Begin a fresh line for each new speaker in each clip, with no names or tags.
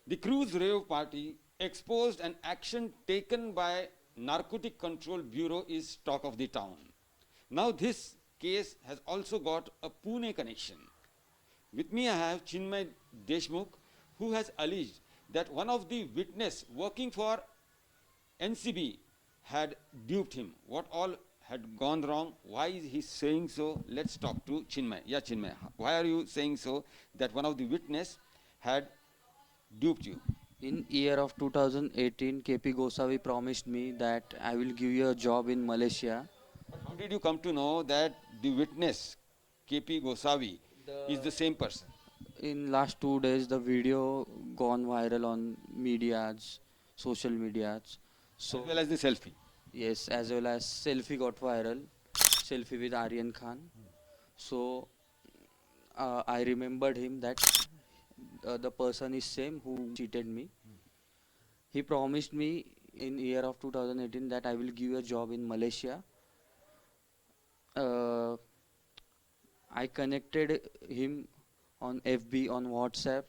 The cruise rave party exposed an action taken by Narcotic Control Bureau is talk of the town. Now this case has also got a Pune connection. With me I have Chinmay Deshmukh, who has alleged that one of the witness working for NCB had duped him. What all had gone wrong? Why is he saying so? Let's talk to Chinmay. Yeah, Chinmay. Why are you saying so that one of the witness had duped you?
In year of 2018, KP Gosavi promised me that I will give you a job in Malaysia.
But how did you come to know that the witness, KP Gosavi, is the same person?
In last 2 days, the video gone viral on medias, social medias.
As
So
well as the selfie.
yes, as well as selfie got viral, selfie with Aryan Khan. So I remembered him that the person is same who cheated me. He promised me in year of 2018 that I will give you a job in Malaysia. Uh, I connected him on FB, on WhatsApp.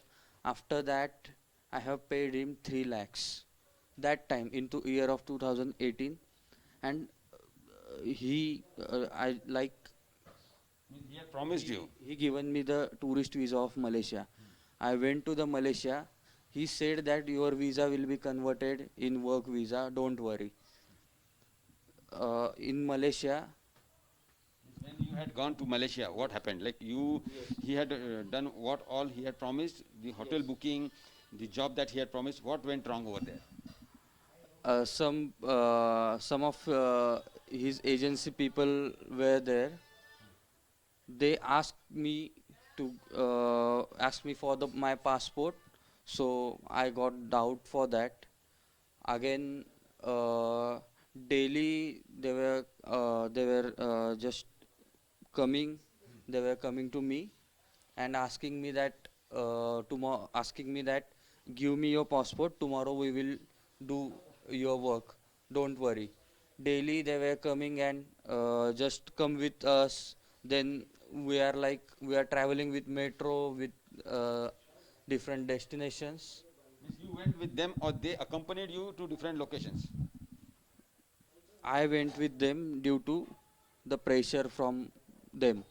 After that, I have paid him 3 lakhs. That time into year of 2018, and I like
He had promised you.
he given me the tourist visa of Malaysia. I went to the Malaysia. He said that your visa will be converted in work visa. Don't worry. In Malaysia,
When you had gone to Malaysia, what happened? Like you, he had done what all he had promised, the hotel booking, the job that he had promised. What went wrong over there?
some of his agency people were there. They asked me for my passport, so I got doubt for that. Again, daily they were just coming. They were coming to me and asking me that give me your passport, tomorrow we will do your work, don't worry. Daily they were coming and just come with us. Then we are traveling with metro with uh, different destinations.
Means you went with them or they accompanied you to different locations?
I went with them due to the pressure from them.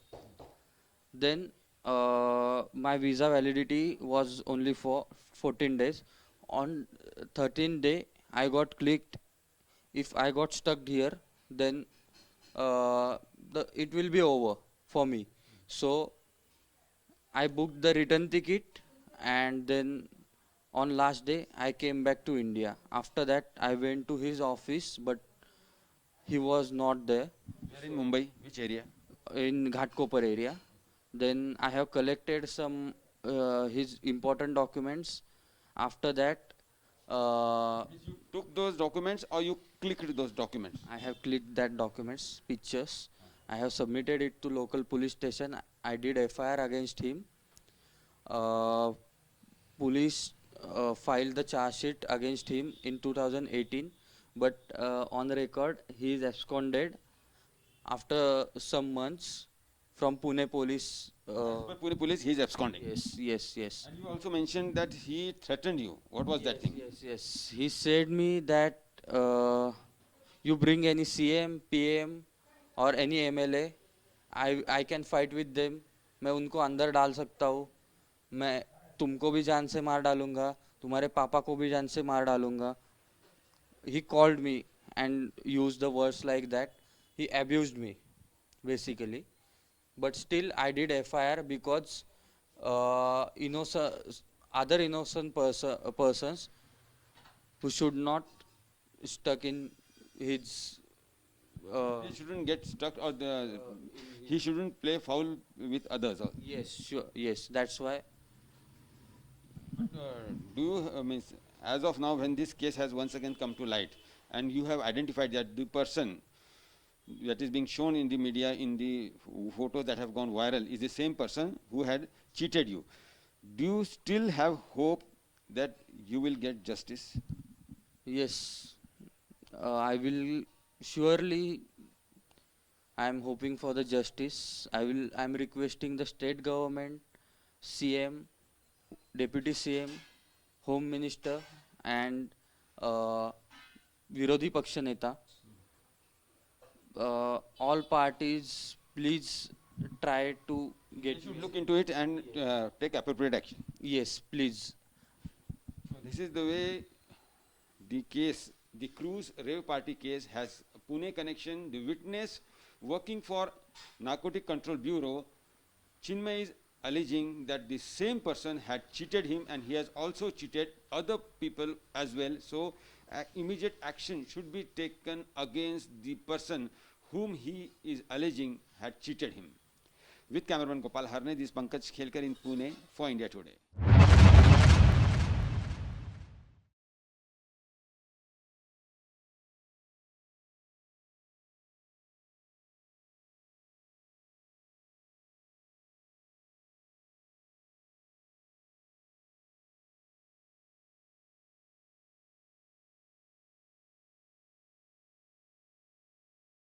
Then my visa validity was only for 14 days. On 13th day, I got clicked. If I got stuck here, then it will be over for me. So I booked the return ticket, and then on last day I came back to India. After that, I went to his office, but he was not there
Where in Mumbai? Which area?
in Ghatkopar area. Then I have collected some his important documents. After that,
Means you took those documents or you clicked those documents?
I have clicked that documents, pictures. I have submitted it to local police station. I did FIR against him. Uh, Police filed the charge sheet against him in 2018, but on the record he is absconded after some months from Pune police.
As per Pune police, he is absconding.
Yes, yes, yes.
And you also mentioned that he threatened you. What was that
Yes,
thing?
yes, yes. He said me that you bring any CM, PM or any MLA, I can fight with them. मैं उनको अंदर डाल सकता हूँ. मैं तुमको भी जान से मार डालूंगा. तुम्हारे पापा को भी जान से मार डालूंगा. He called me and used the words like that. He abused me, basically. But still, I did FIR because other innocent persons who should not stuck in his
He shouldn't get stuck or he shouldn't play foul with others.
yes, sure, yes, that's why.
But do you means as of now when this case has once again come to light and you have identified that the person that is being shown in the media in the photos that have gone viral is the same person who had cheated you, do you still have hope that you will get justice?
Yes, I will surely. I am hoping for the justice. I am requesting the state government, CM, deputy CM, home minister and विरोधी पक्ष नेता. All parties, please try to
We
get.
should look into it and take appropriate action.
Yes, please.
So this is the way the Cruz Rave Party case has a Pune connection. The witness working for Narcotic Control Bureau, Chinmay, is alleging that the same person had cheated him and he has also cheated other people as well. So immediate action should be taken against the person whom he is alleging had cheated him. With cameraman Gopal Harne, this is Pankaj Khelkar in Pune for India Today.